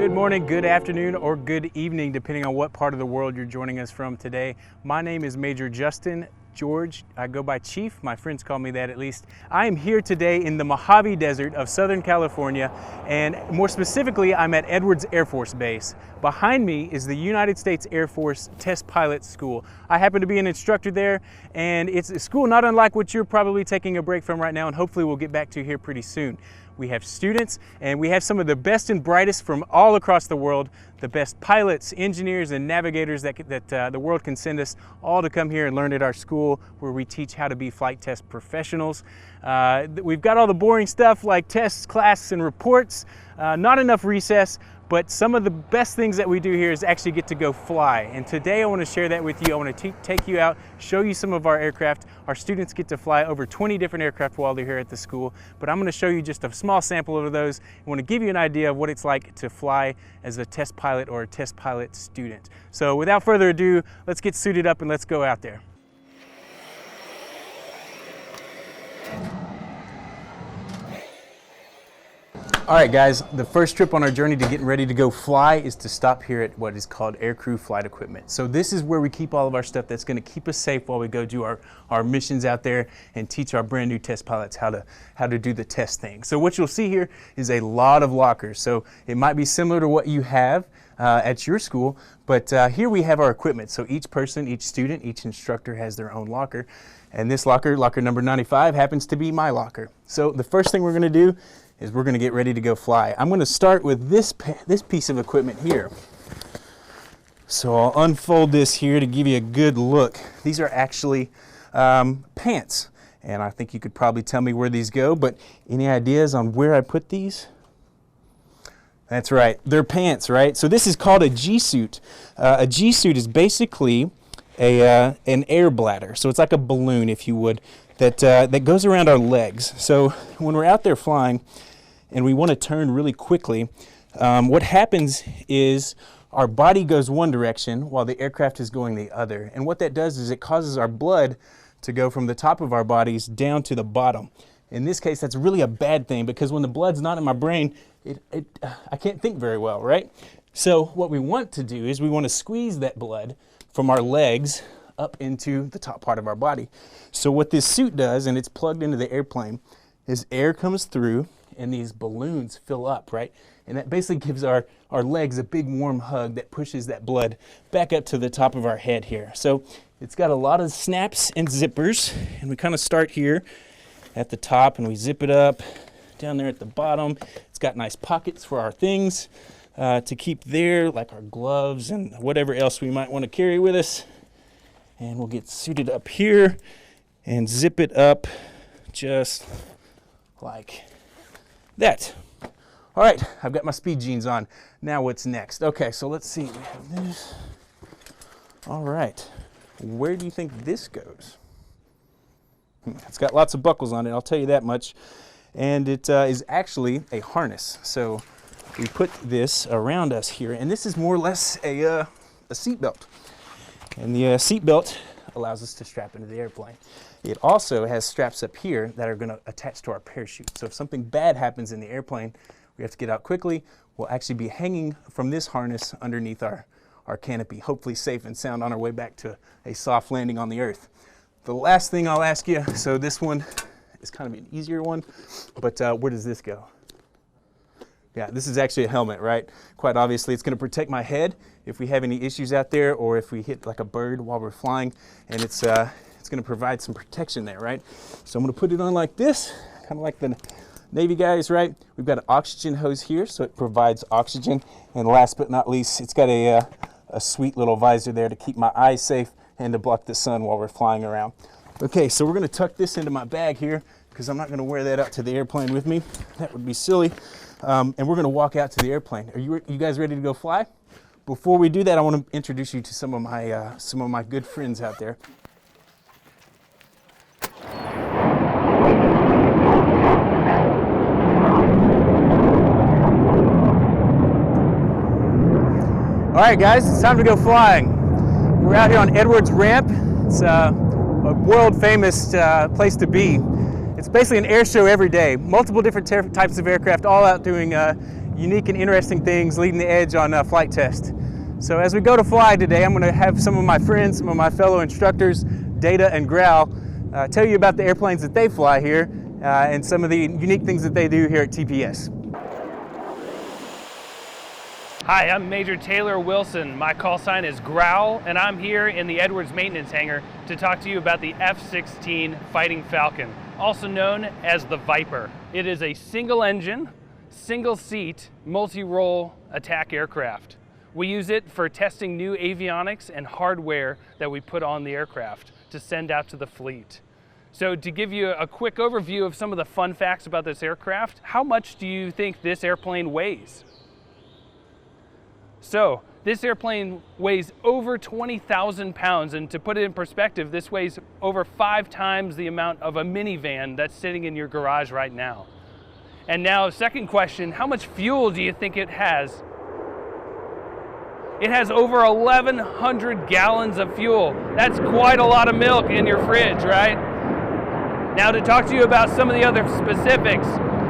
Good morning, good afternoon, or good evening, depending on what part of the world you're joining us from today. My name is Major Justin George. I go by Chief. My friends call me that at least. I am here today in the Mojave Desert of Southern California, and more specifically, I'm at Edwards Air Force Base. Behind me is the United States Air Force Test Pilot School. I happen to be an instructor there, and it's a school not unlike what you're probably taking a break from right now, and hopefully we'll get back to here pretty soon. We have students, and we have some of the best and brightest from all across the world, the best pilots, engineers, and navigators that the world can send us, all to come here and learn at our school, where we teach how to be flight test professionals. We've got all the boring stuff like tests, classes, and reports, not enough recess, but some of the best things that we do here is actually get to go fly. And today I want to share that with you. I want to take you out, show you some of our aircraft. Our students get to fly over 20 different aircraft while they're here at the school, but I'm going to show you just a small sample of those. I want to give you an idea of what it's like to fly as a test pilot or a test pilot student. So without further ado, let's get suited up and let's go out there. All right, guys, the first trip on our journey to getting ready to go fly is to stop here at what is called Aircrew Flight Equipment. So this is where we keep all of our stuff that's going to keep us safe while we go do our missions out there and teach our brand new test pilots how to do the test thing. So what you'll see here is a lot of lockers. So it might be similar to what you have at your school, but here we have our equipment. So each person, each student, each instructor has their own locker. And this locker number 95, happens to be my locker. So the first thing we're going to do is we're going to get ready to go fly. I'm going to start with this piece of equipment here. So I'll unfold this here to give you a good look. These are actually pants, and I think you could probably tell me where these go, but any ideas on where I put these? That's right, they're pants, right? So this is called a G-suit. A G-suit is basically an air bladder, so it's like a balloon, if you would, that goes around our legs. So when we're out there flying and we want to turn really quickly, what happens is our body goes one direction while the aircraft is going the other. And what that does is it causes our blood to go from the top of our bodies down to the bottom. In this case, that's really a bad thing, because when the blood's not in my brain, I can't think very well, right? So what we want to do is we want to squeeze that blood from our legs up into the top part of our body. So what this suit does, and it's plugged into the airplane, is air comes through and these balloons fill up, right? And that basically gives our legs a big warm hug that pushes that blood back up to the top of our head here. So it's got a lot of snaps and zippers, and we kind of start here at the top and we zip it up down there at the bottom. It's got nice pockets for our things to keep there, like our gloves and whatever else we might want to carry with us. And we'll get suited up here and zip it up just like that. All right, I've got my speed jeans on. Now what's next? Okay, so let's see. We have this. All right, where do you think this goes? It's got lots of buckles on it, I'll tell you that much. And it is actually a harness. So we put this around us here, and this is more or less a seat belt. And the seat belt allows us to strap into the airplane. It also has straps up here that are going to attach to our parachute. So if something bad happens in the airplane, we have to get out quickly, we'll actually be hanging from this harness underneath our canopy, hopefully safe and sound on our way back to a soft landing on the earth. The last thing I'll ask you, so this one is kind of an easier one, but where does this go? Yeah, this is actually a helmet, right? Quite obviously, it's going to protect my head if we have any issues out there, or if we hit like a bird while we're flying, and it's going to provide some protection there, right? So I'm going to put it on like this, kind of like the Navy guys, right? We've got an oxygen hose here, so it provides oxygen. And last but not least, it's got a sweet little visor there to keep my eyes safe and to block the sun while we're flying around. Okay, so we're going to tuck this into my bag here, because I'm not going to wear that out to the airplane with me. That would be silly. And we're going to walk out to the airplane. Are you guys ready to go fly? Before we do that, I want to introduce you to some of my good friends out there. All right, guys, it's time to go flying. We're out here on Edwards Ramp. It's a world-famous place to be. It's basically an air show every day. Multiple different types of aircraft, all out doing unique and interesting things leading the edge on flight test. So as we go to fly today, I'm going to have some of my friends, some of my fellow instructors, Data and Growl, tell you about the airplanes that they fly here and some of the unique things that they do here at TPS. Hi, I'm Major Taylor Wilson. My call sign is Growl, and I'm here in the Edwards maintenance hangar to talk to you about the F16 Fighting Falcon, also known as the Viper. It is a single engine, single seat, multi-role attack aircraft. We use it for testing new avionics and hardware that we put on the aircraft to send out to the fleet. So to give you a quick overview of some of the fun facts about this aircraft, how much do you think this airplane weighs? So this airplane weighs over 20,000 pounds, and to put it in perspective, this weighs over 5 times the amount of a minivan that's sitting in your garage right now. And now, second question, how much fuel do you think it has? It has over 1,100 gallons of fuel. That's quite a lot of milk in your fridge, right? Now to talk to you about some of the other specifics,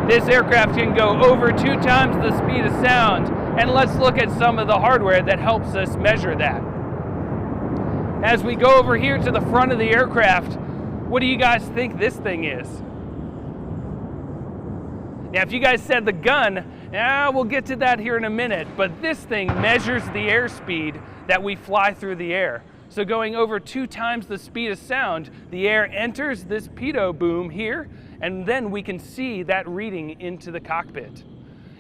this aircraft can go over 2 times the speed of sound, and let's look at some of the hardware that helps us measure that. As we go over here to the front of the aircraft, what do you guys think this thing is? Now, if you guys said the gun, we'll get to that here in a minute, but this thing measures the airspeed that we fly through the air. So going over 2 times the speed of sound, the air enters this pitot boom here, and then we can see that reading into the cockpit.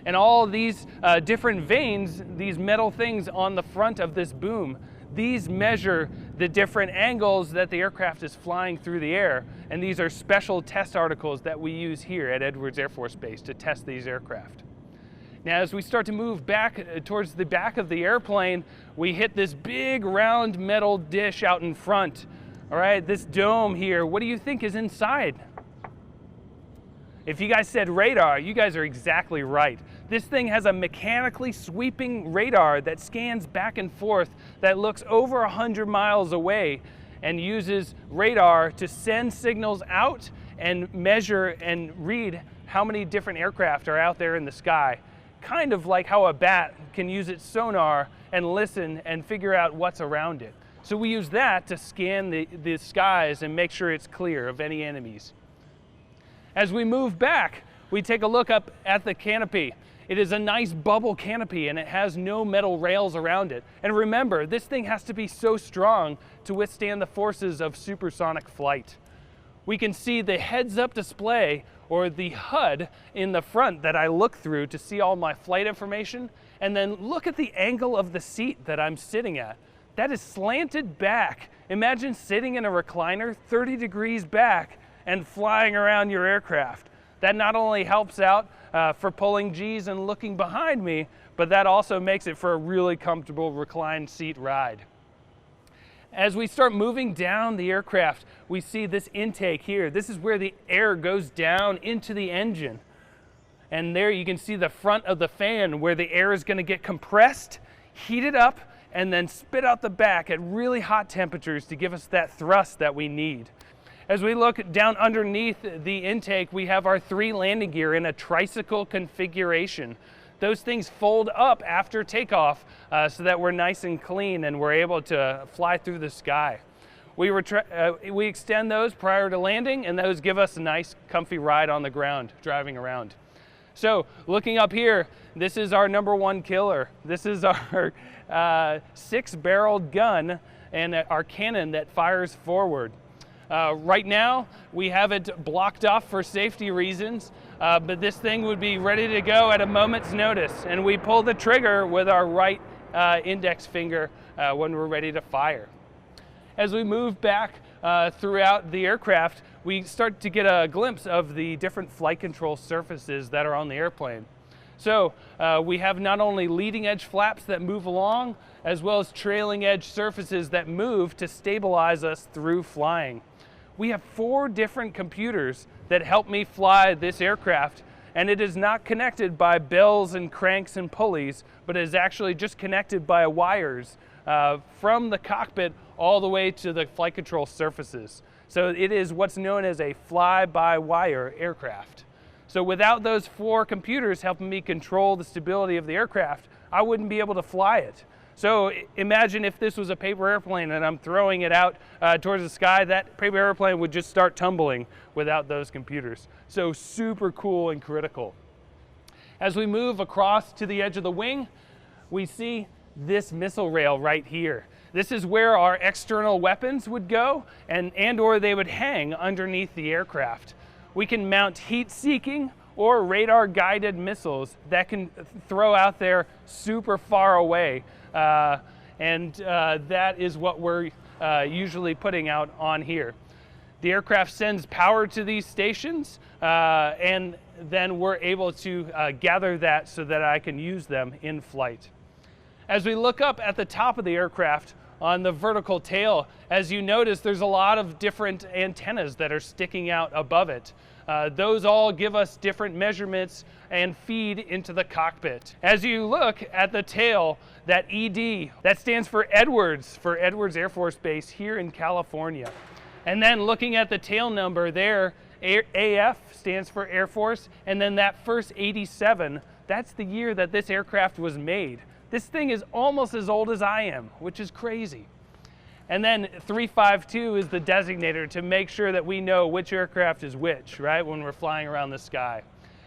And all these different vanes, these metal things on the front of this boom, these measure the different angles that the aircraft is flying through the air. And these are special test articles that we use here at Edwards Air Force Base to test these aircraft. Now, as we start to move back towards the back of the airplane, we hit this big round metal dish out in front. All right, this dome here, what do you think is inside? If you guys said radar, you guys are exactly right. This thing has a mechanically sweeping radar that scans back and forth that looks over 100 miles away and uses radar to send signals out and measure and read how many different aircraft are out there in the sky. Kind of like how a bat can use its sonar and listen and figure out what's around it. So we use that to scan the skies and make sure it's clear of any enemies. As we move back, we take a look up at the canopy. It is a nice bubble canopy and it has no metal rails around it. And remember, this thing has to be so strong to withstand the forces of supersonic flight. We can see the heads-up display, or the HUD, in the front that I look through to see all my flight information. And then look at the angle of the seat that I'm sitting at. That is slanted back. Imagine sitting in a recliner 30 degrees back and flying around your aircraft. That not only helps out for pulling G's and looking behind me, but that also makes it for a really comfortable reclined seat ride. As we start moving down the aircraft, we see this intake here. This is where the air goes down into the engine. And there you can see the front of the fan where the air is going to get compressed, heated up, and then spit out the back at really hot temperatures to give us that thrust that we need. As we look down underneath the intake, we have our 3 landing gear in a tricycle configuration. Those things fold up after takeoff so that we're nice and clean and we're able to fly through the sky. We extend those prior to landing, and those give us a nice comfy ride on the ground, driving around. So looking up here, this is our #1 killer. This is our 6-barreled gun and our cannon that fires forward. Right now, we have it blocked off for safety reasons, but this thing would be ready to go at a moment's notice. And we pull the trigger with our right index finger when we're ready to fire. As we move back throughout the aircraft, we start to get a glimpse of the different flight control surfaces that are on the airplane. So we have not only leading edge flaps that move along, as well as trailing edge surfaces that move to stabilize us through flying. We have 4 different computers that help me fly this aircraft, and it is not connected by bells and cranks and pulleys, but is actually just connected by wires from the cockpit all the way to the flight control surfaces. So it is what's known as a fly-by-wire aircraft. So without those 4 computers helping me control the stability of the aircraft, I wouldn't be able to fly it. So imagine if this was a paper airplane and I'm throwing it out towards the sky, that paper airplane would just start tumbling without those computers. So super cool and critical. As we move across to the edge of the wing, we see this missile rail right here. This is where our external weapons would go and or they would hang underneath the aircraft. We can mount heat-seeking or radar-guided missiles that can throw out there super far away. That is what we're usually putting out on here. The aircraft sends power to these stations, and then we're able to gather that so that I can use them in flight. As we look up at the top of the aircraft on the vertical tail, as you notice, there's a lot of different antennas that are sticking out above it. Those all give us different measurements and feed into the cockpit. As you look at the tail, that ED, that stands for Edwards Air Force Base here in California. And then looking at the tail number there, AF stands for Air Force, and then that first 87, that's the year that this aircraft was made. This thing is almost as old as I am, which is crazy. And then 352 is the designator to make sure that we know which aircraft is which, right, when we're flying around the sky.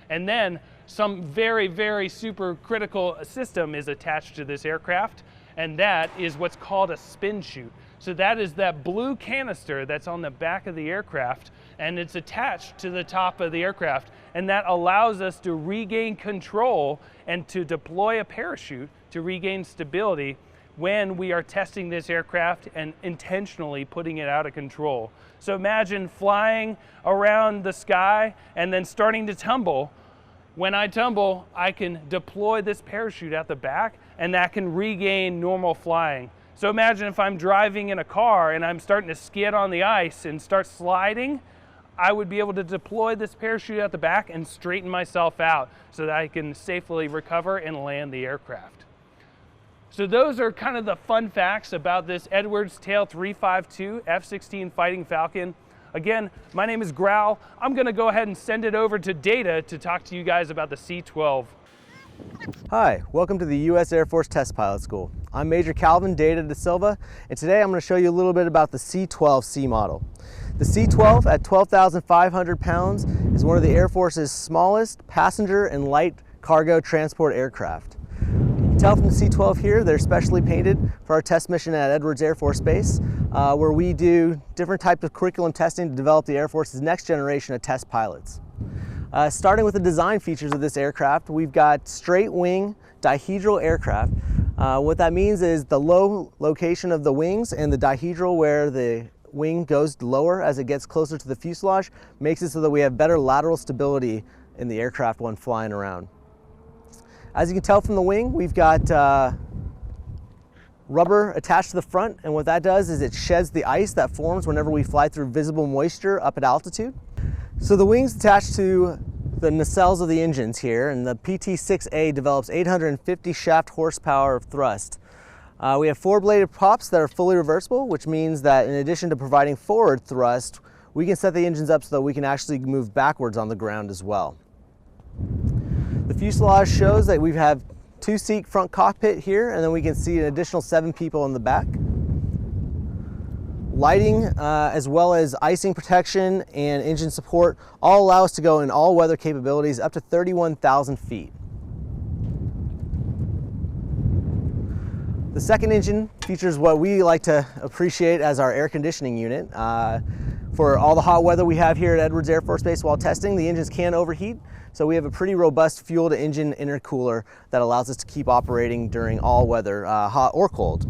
And then some very, very super critical system is attached to this aircraft, and that is what's called a spin chute. So that is that blue canister that's on the back of the aircraft, and it's attached to the top of the aircraft, and that allows us to regain control and to deploy a parachute to regain stability when we are testing this aircraft and intentionally putting it out of control. So imagine flying around the sky and then starting to tumble. When I tumble, I can deploy this parachute at the back, and that can regain normal flying. So imagine if I'm driving in a car and I'm starting to skid on the ice and start sliding, I would be able to deploy this parachute at the back and straighten myself out so that I can safely recover and land the aircraft. So those are kind of the fun facts about this Edwards Tail 352 F-16 Fighting Falcon. Again, my name is Growl. I'm going to go ahead and send it over to Data to talk to you guys about the C12. Hi, welcome to the U.S. Air Force Test Pilot School. I'm Major Calvin Data da Silva, and today I'm going to show you a little bit about the C12C model. The C12 at 12,500 pounds is one of the Air Force's smallest passenger and light cargo transport aircraft. You can tell from the C12 here, they're specially painted for our test mission at Edwards Air Force Base, where we do different types of curriculum testing to develop the Air Force's next generation of test pilots. Starting with the design features of this aircraft, we've got straight wing dihedral aircraft. What that means is the low location of the wings and the dihedral, where the wing goes lower as it gets closer to the fuselage, makes it so that we have better lateral stability in the aircraft when flying around. As you can tell from the wing, we've got rubber attached to the front, and what that does is it sheds the ice that forms whenever we fly through visible moisture up at altitude. So the wings attached to the nacelles of the engines here, and the PT-6A develops 850 shaft horsepower of thrust. We have 4-bladed props that are fully reversible, which means that in addition to providing forward thrust, we can set the engines up so that we can actually move backwards on the ground as well. The fuselage shows that we have 2-seat front cockpit here, and then we can see an additional 7 people in the back. Lighting, as well as icing protection and engine support, all allow us to go in all weather capabilities up to 31,000 feet. The second engine features what we like to appreciate as our air conditioning unit. For all the hot weather we have here at Edwards Air Force Base while testing, the engines can overheat, so we have a pretty robust fuel-to-engine intercooler that allows us to keep operating during all weather, hot or cold.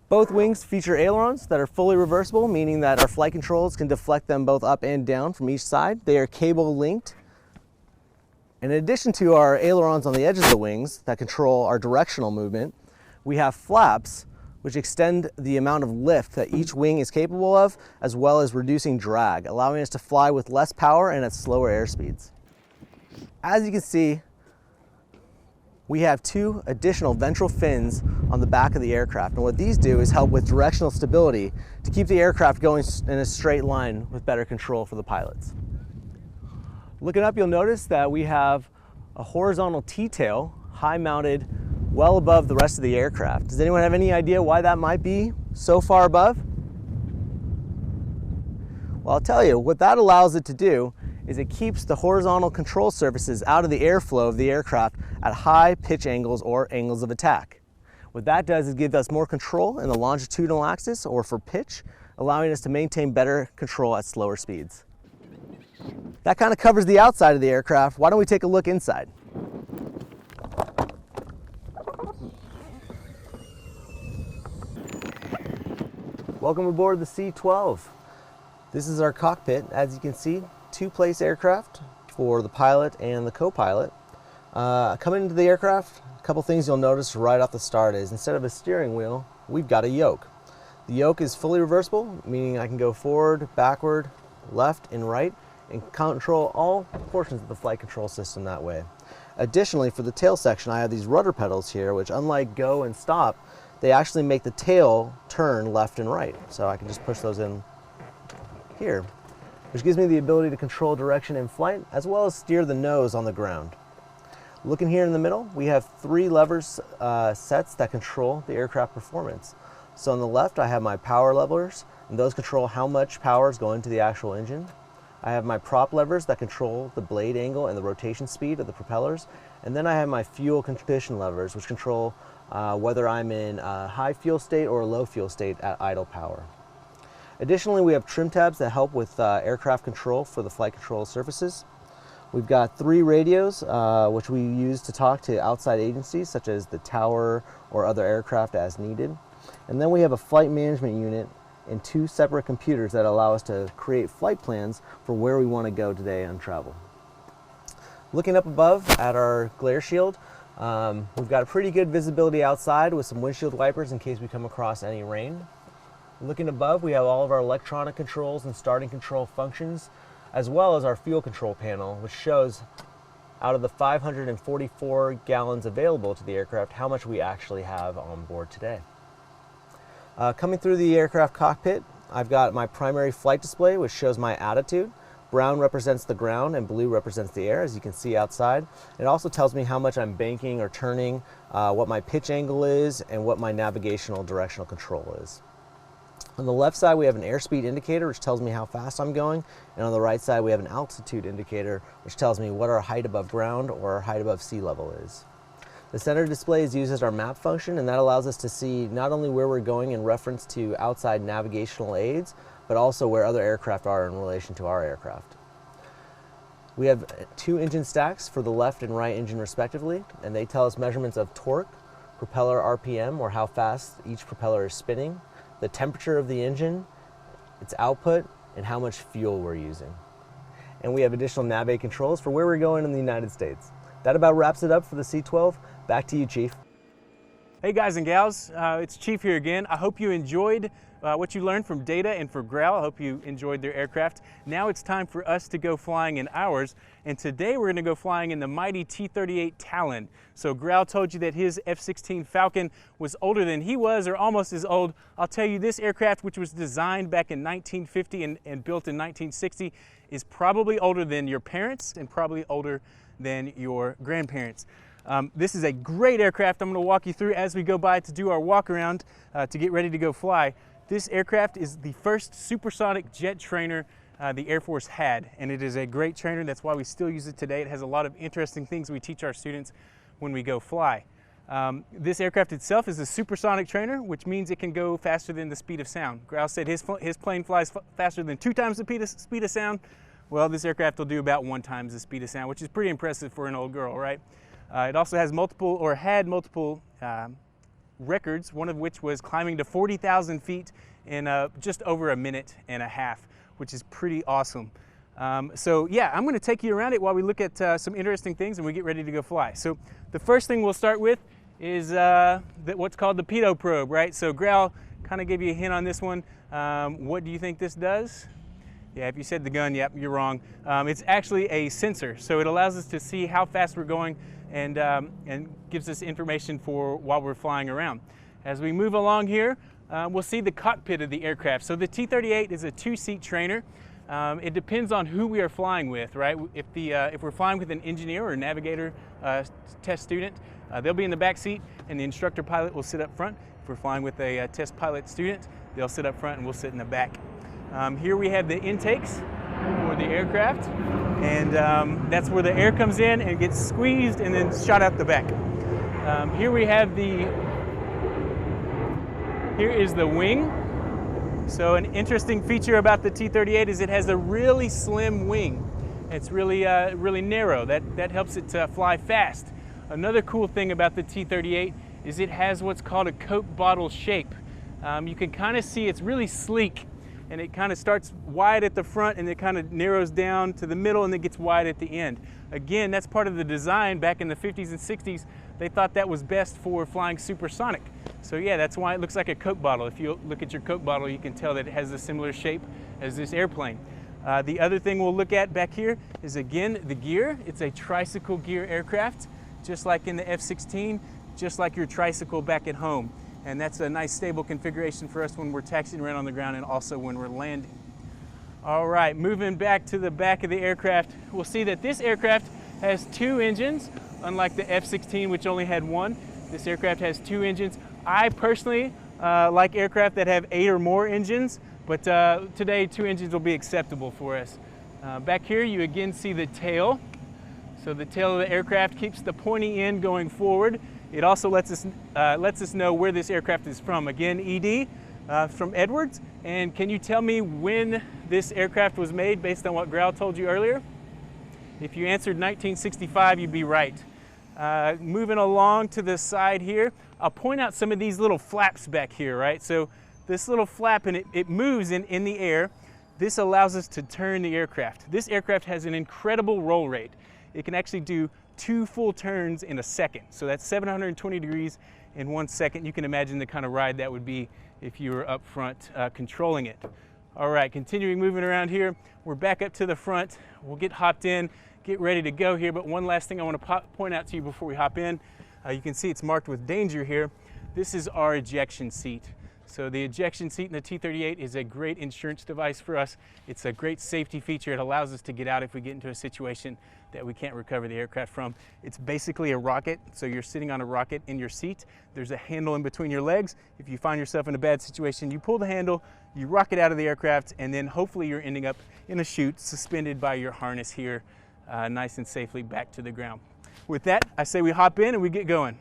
Both wings feature ailerons that are fully reversible, meaning that our flight controls can deflect them both up and down from each side. They are cable linked. In addition to our ailerons on the edges of the wings that control our directional movement, we have flaps which extend the amount of lift that each wing is capable of, as well as reducing drag, allowing us to fly with less power and at slower airspeeds. As you can see, we have 2 additional ventral fins on the back of the aircraft, and what these do is help with directional stability to keep the aircraft going in a straight line with better control for the pilots. Looking up, you'll notice that we have a horizontal T-tail, high mounted, well above the rest of the aircraft. Does anyone have any idea why that might be so far above? Well, I'll tell you, what that allows it to do is it keeps the horizontal control surfaces out of the airflow of the aircraft at high pitch angles or angles of attack. What that does is give us more control in the longitudinal axis or for pitch, allowing us to maintain better control at slower speeds. That kind of covers the outside of the aircraft. Why don't we take a look inside? Welcome aboard the C12. This is our cockpit. As you can see, two-place aircraft for the pilot and the co-pilot. Coming into the aircraft, a couple things you'll notice right off the start is instead of a steering wheel, we've got a yoke. The yoke is fully reversible, meaning I can go forward, backward, left, and right, and control all portions of the flight control system that way. Additionally, for the tail section, I have these rudder pedals here, which unlike go and stop, they actually make the tail turn left and right. So I can just push those in here, which gives me the ability to control direction in flight, as well as steer the nose on the ground. Looking here in the middle, we have three levers sets that control the aircraft performance. So on the left, I have my power levers, and those control how much power is going to the actual engine. I have my prop levers that control the blade angle and the rotation speed of the propellers. And then I have my fuel condition levers, which control whether I'm in a high fuel state or a low fuel state at idle power. Additionally, we have trim tabs that help with aircraft control for the flight control surfaces. We've got three radios, which we use to talk to outside agencies, such as the tower or other aircraft as needed. And then we have a flight management unit and two separate computers that allow us to create flight plans for where we want to go today on travel. Looking up above at our glare shield, we've got pretty good visibility outside with some windshield wipers in case we come across any rain. Looking above, we have all of our electronic controls and starting control functions, as well as our fuel control panel, which shows out of the 544 gallons available to the aircraft, how much we actually have on board today. Coming through the aircraft cockpit, I've got my primary flight display, which shows my attitude. Brown represents the ground and blue represents the air, as you can see outside. It also tells me how much I'm banking or turning, what my pitch angle is, and what my navigational directional control is. On the left side, we have an airspeed indicator, which tells me how fast I'm going. And on the right side, we have an altitude indicator, which tells me what our height above ground or our height above sea level is. The center display is used as our map function, and that allows us to see not only where we're going in reference to outside navigational aids, but also where other aircraft are in relation to our aircraft. We have two engine stacks for the left and right engine respectively, and they tell us measurements of torque, propeller RPM, or how fast each propeller is spinning, the temperature of the engine, its output, and how much fuel we're using. And we have additional nav aid controls for where we're going in the United States. That about wraps it up for the C12. Back to you, Chief. Hey guys and gals, it's Chief here again. I hope you enjoyed what you learned from Data and for Growl. I hope you enjoyed their aircraft. Now it's time for us to go flying in ours, and today we're going to go flying in the mighty T-38 Talon. So Growl told you that his F16 Falcon was older than he was, or almost as old. I'll tell you, this aircraft, which was designed back in 1950 and built in 1960, is probably older than your parents and probably older than your grandparents. This is a great aircraft I'm going to walk you through as we go by to do our walk around to get ready to go fly. This aircraft is the first supersonic jet trainer the Air Force had, and it is a great trainer. That's why we still use it today. It has a lot of interesting things we teach our students when we go fly. This aircraft itself is a supersonic trainer, which means it can go faster than the speed of sound. Growl said his plane flies faster than 2 times the speed of sound. Well, this aircraft will do about 1 times the speed of sound, which is pretty impressive for an old girl, right? It also has had multiple records, one of which was climbing to 40,000 feet in just over 1.5 minutes, which is pretty awesome. So yeah, I'm going to take you around it while we look at some interesting things and we get ready to go fly. So the first thing we'll start with is what's called the pitot probe, right? So Growl kind of gave you a hint on this one. What do you think this does? Yeah, if you said the gun, yep, you're wrong. It's actually a sensor, so it allows us to see how fast we're going and gives us information for while we're flying around. As we move along here, we'll see the cockpit of the aircraft. So the T-38 is a 2-seat trainer. It depends on who we are flying with, right? If we're flying with an engineer or navigator test student, they'll be in the back seat and the instructor pilot will sit up front. If we're flying with a test pilot student, they'll sit up front and we'll sit in the back. Here we have the intakes for the aircraft, and that's where the air comes in and gets squeezed and then shot out the back. Here is the wing. So an interesting feature about the T-38 is it has a really slim wing. It's really narrow. That helps it fly fast. Another cool thing about the T-38 is it has what's called a Coke bottle shape. You can kind of see it's really sleek, and it kind of starts wide at the front and it kind of narrows down to the middle and it gets wide at the end. Again, that's part of the design back in the 50s and 60s. They thought that was best for flying supersonic. So yeah, that's why it looks like a Coke bottle. If you look at your Coke bottle, you can tell that it has a similar shape as this airplane. The other thing we'll look at back here is, again, the gear. It's a tricycle gear aircraft, just like in the F16, just like your tricycle back at home. And that's a nice stable configuration for us when we're taxiing around on the ground and also when we're landing. All right, moving back to the back of the aircraft, we'll see that this aircraft has 2 engines, unlike the F16, which only had 1. This aircraft has 2 engines. I personally like aircraft that have 8 or more engines, but today 2 engines will be acceptable for us. Back here you again see the tail. So the tail of the aircraft keeps the pointy end going forward. It also lets us know where this aircraft is from. Again, ED from Edwards. And can you tell me when this aircraft was made based on what Grau told you earlier? If you answered 1965, you'd be right. Moving along to the side here, I'll point out some of these little flaps back here, right? So this little flap, and it moves in the air. This allows us to turn the aircraft. This aircraft has an incredible roll rate. It can actually do 2 full turns in a second. So that's 720 degrees in 1 second. You can imagine the kind of ride that would be if you were up front controlling it. All right, continuing moving around here, we're back up to the front. We'll get hopped in, get ready to go here, but one last thing I want to point out to you before we hop in. You can see it's marked with danger here. This is our ejection seat. So the ejection seat in the T-38 is a great insurance device for us. It's a great safety feature. It allows us to get out if we get into a situation that we can't recover the aircraft from. It's basically a rocket, so you're sitting on a rocket in your seat. There's a handle in between your legs. If you find yourself in a bad situation, you pull the handle, you rocket out of the aircraft, and then hopefully you're ending up in a chute suspended by your harness here, nice and safely back to the ground. With that, I say we hop in and we get going.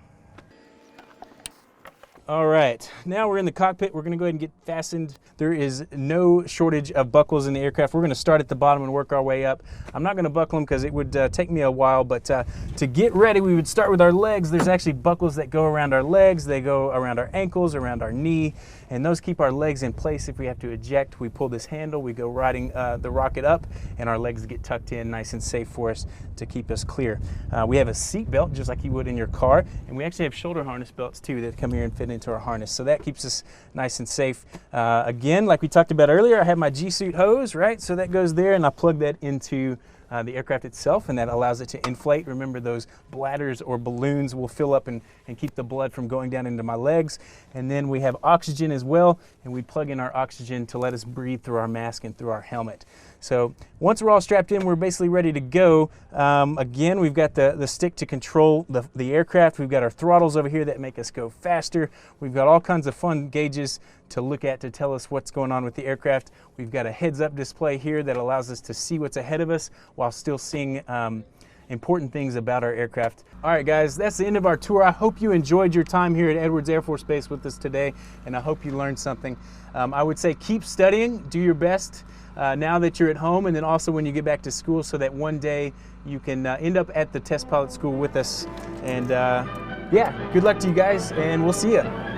All right, now we're in the cockpit. We're gonna go ahead and get fastened. There is no shortage of buckles in the aircraft. We're gonna start at the bottom and work our way up. I'm not gonna buckle them because it would take me a while, but to get ready, we would start with our legs. There's actually buckles that go around our legs. They go around our ankles, around our knee, and those keep our legs in place. If we have to eject, we pull this handle, we go riding the rocket up, and our legs get tucked in nice and safe for us to keep us clear. We have a seat belt, just like you would in your car, and we actually have shoulder harness belts too that come here and fit into our harness, so that keeps us nice and safe. Again, like we talked about earlier, I have my G-suit hose, right? So that goes there, and I plug that into the aircraft itself, and that allows it to inflate. Remember, those bladders or balloons will fill up and keep the blood from going down into my legs. And then we have oxygen as well, and we plug in our oxygen to let us breathe through our mask and through our helmet. So once we're all strapped in, we're basically ready to go. Again, we've got the stick to control the aircraft. We've got our throttles over here that make us go faster. We've got all kinds of fun gauges to look at to tell us what's going on with the aircraft. We've got a heads-up display here that allows us to see what's ahead of us while still seeing important things about our aircraft. All right, guys, that's the end of our tour. I hope you enjoyed your time here at Edwards Air Force Base with us today, and I hope you learned something. I would say keep studying, do your best now that you're at home, and then also when you get back to school, so that one day you can end up at the test pilot school with us. And yeah, good luck to you guys, and we'll see you.